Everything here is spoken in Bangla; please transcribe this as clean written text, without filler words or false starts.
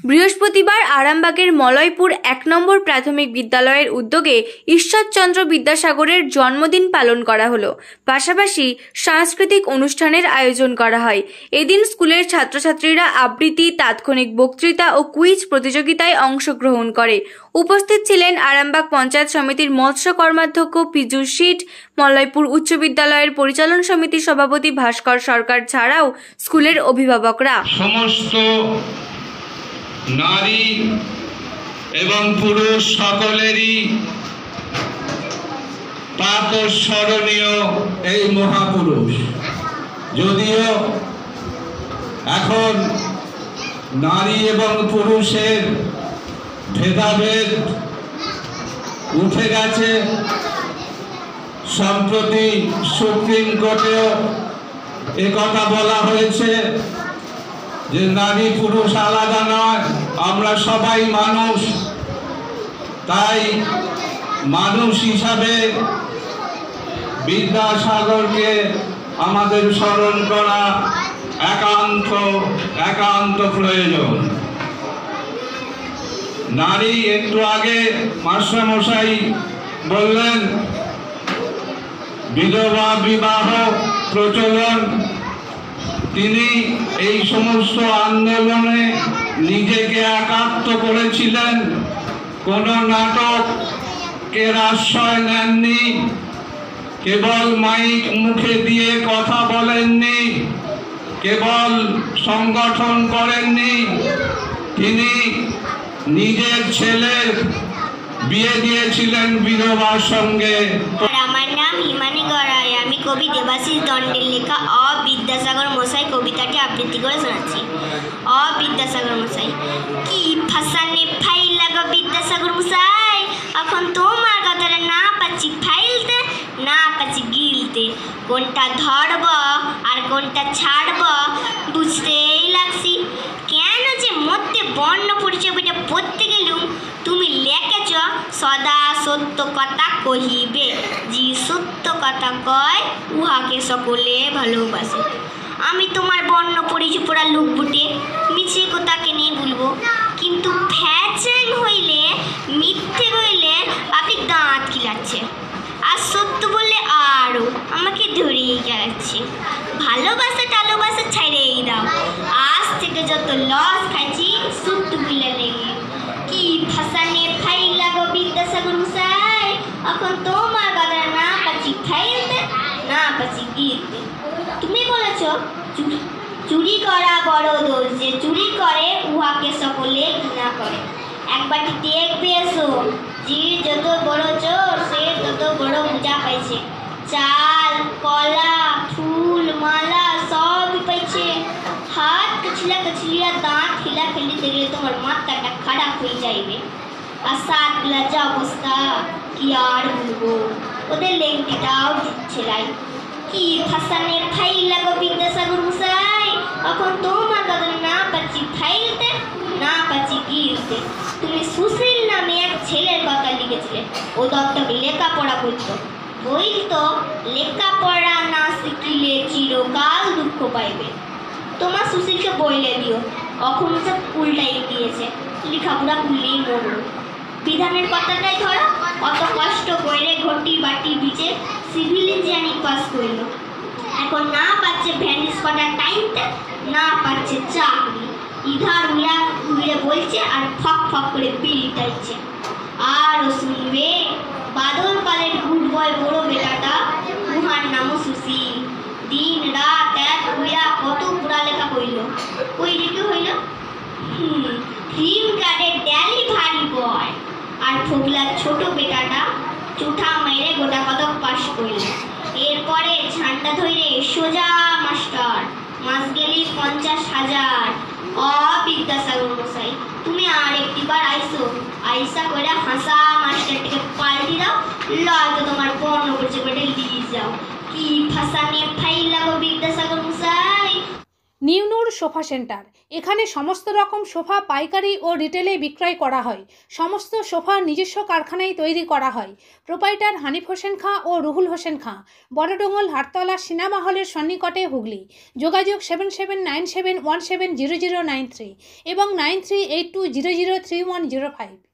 বৃহস্পতিবার আরামবাগের মলয়পুর ১ নম্বর প্রাথমিক বিদ্যালয়ের উদ্যোগে ঈশ্বরচন্দ্র বিদ্যাসাগরের জন্মদিন পালন করা হলো। পাশাপাশি সাংস্কৃতিক অনুষ্ঠানের আয়োজন করা হয়। এদিন স্কুলের ছাত্রছাত্রীরা আবৃত্তি, তাৎক্ষণিক বক্তৃতা ও কুইজ প্রতিযোগিতায় অংশগ্রহণ করে। উপস্থিত ছিলেন আরামবাগ পঞ্চায়েত সমিতির মৎস্য কর্মাধ্যক্ষ পীযূষ শীট, মলয়পুর উচ্চ বিদ্যালয়ের পরিচালন সমিতির সভাপতি ভাস্কর সরকার ছাড়াও স্কুলের অভিভাবকরা। সমস্ত নারী এবং পুরুষ সকলেরই প্রাতঃস্মরণীয় এই মহাপুরুষ। যদিও এখন নারী এবং পুরুষের ভেদাভেদ উঠে গেছে, সম্প্রতি সুপ্রিম কোর্টেও একথা বলা হয়েছে যে নারী পুরুষ আলাদা নয়, আমরা সবাই মানুষ। তাই মানুষ হিসাবে বিদ্যাসাগরকে আমাদের স্মরণ করা একান্ত প্রয়োজন। নারী, একটু আগে মাস্টারমশাই বললেন বিধবা বিবাহ প্রচলন, তিনি এই সমস্ত আন্দোলনে নিজেকে একাত্ম করেছিলেন, কোনো নাটকের আশ্রয় নেননি, কেবল মাইক মুখে দিয়ে কথা বলেননি, কেবল সংগঠন করেননি, তিনি নিজের ছেলের বিয়ে দিয়েছিলেন বিধবার সঙ্গে। আমার নাম হিমানি গড়াই। আমি কবি দেবাশিস দণ্ডের লেখা বিদ্যাসাগর মশাই কবিতাটি আবৃত্তি করে শোনাচ্ছি। বিদ্যাসাগর মশাই, কি ফাসানে ফাইল লাগো বিদ্যাসাগর মশাই, এখন তোমার কথাটা না পাচ্ছি ফাইলতে, না পাচ্ছি গিলতে, কোনটা ধরব আর কোনটা ছাড়ব বুঝতেই লাগছি। কেন যে মধ্যে বর্ণ পরিচয় বইটা পড়তে গেলুম, তুমি লেখেছ সদা সত্য কথা কহিবে, যে সত্য কথা কয় উহাকে সকলে ভালোবাসে। আমি তোমার বর্ণ পরিচয় পড়া লোক বুটে মিছে কথাকে নিয়ে বলবো, কিন্তু ফ্যাচাং হইলে মিথ্যে বললে আপনি দাঁত কিলাচ্ছে, আর সত্য বললে আরও আমাকে ধরেই গেলাচ্ছে। ভালোবাসা টালোবাসা ছাইড়েই দাও, আজ থেকে যত লস খাইছি সত্য বলে লেগে। কি ফাসানে ফাইল লাগো বিদ্যাসাগর মশাই, এখন তোমার কথা না পাচ্ছি ফাইলতে, না পাচ্ছি গিলতে। তুমি বলেছ চুরি করা বড় দোষ, যে চুরি করে উহাকে সকলে ঘৃণা করে। একবারটি দেখবে এসো, যে যত বড় চোর সে তত বড় পূজা পাইছে। চাল, কলা, ফুল, মালা সব পাইছে। হাত কচলিয়া দাঁত খেলি দেখলে তোমার মাথাটা খারাপ হয়ে যাইবে। আর সাত যা অবস্থা কি আর বলবো, ওদের লেংটিটাও দিচ্ছে লাই। কি ফাসানে ফাইল লাগো বিদ্যাসাগর মশাই, এখন তোমার কথা না পাচ্ছি ফাইলতে, না পাচ্ছি গিলতে। তুমি সুশীল নামে এক ছেলের কথা লিখেছিলে, ও দত্তক লেখাপড়া করতো, বলতো লেখাপড়া না শিখিলে চিরকাল দুঃখ পাইবে। তোমার সুশীলকে বইলে দিও, এখন সব উল্টাই দিয়েছে, লেখাপড়া করলেই মরল। বিধানের কথাটাই ধরো, অত কষ্ট করে ঘটি বাটি বিচে সিভিল ইঞ্জিনিয়ারিং পাস করল, এখন না পাচ্ছে ভ্যানিস করার টাইমতে, না পাচ্ছে চাকরি। ইধার উড়া উড়ে বলছে আর ফক ফক করে বিল টাইছে। আরও শুনবে বাদল কালের গুড বয় বড় বেটাটা, উহার নামও সুশীল। দিন রাত এক উড়া কত পড়ালেখা কইল, ওই রেখে হইল ফিল্ম কার্ডের ডেলিভারি বয়। আর ফোগলার ছোট বেটাটা চুঠা মেরে গোটা কতক পাশ করল। এরপরে ঝান্ডা ধরে সোজা মাস্টার, মাস গেলি 50,000। বিদ্যাসাগর মশাই, তুমি আর একটিবার আইসা করে হাসা মাস্টারটিকে পাল্টি দাও, লয়তো তোমার বর্ণ পরিচয় লিয়ে যাও। কি ফাসানে ফাইল লাগো বিদ্যাসাগর মশাই। নিউনুর সোফা সেন্টার। এখানে সমস্ত রকম সোফা পাইকারি ও রিটেলে বিক্রয় করা হয়। সমস্ত সোফা নিজস্ব কারখানায় তৈরি করা হয়। প্রোপাইটার হানিফ হোসেন খাঁ ও রুহুল হোসেন খাঁ, বড়ডোঙ্গল হাটতলা সিনেমা হলের সন্নিকটে, হুগলি। যোগাযোগ 7797170093 এবং 9382003105।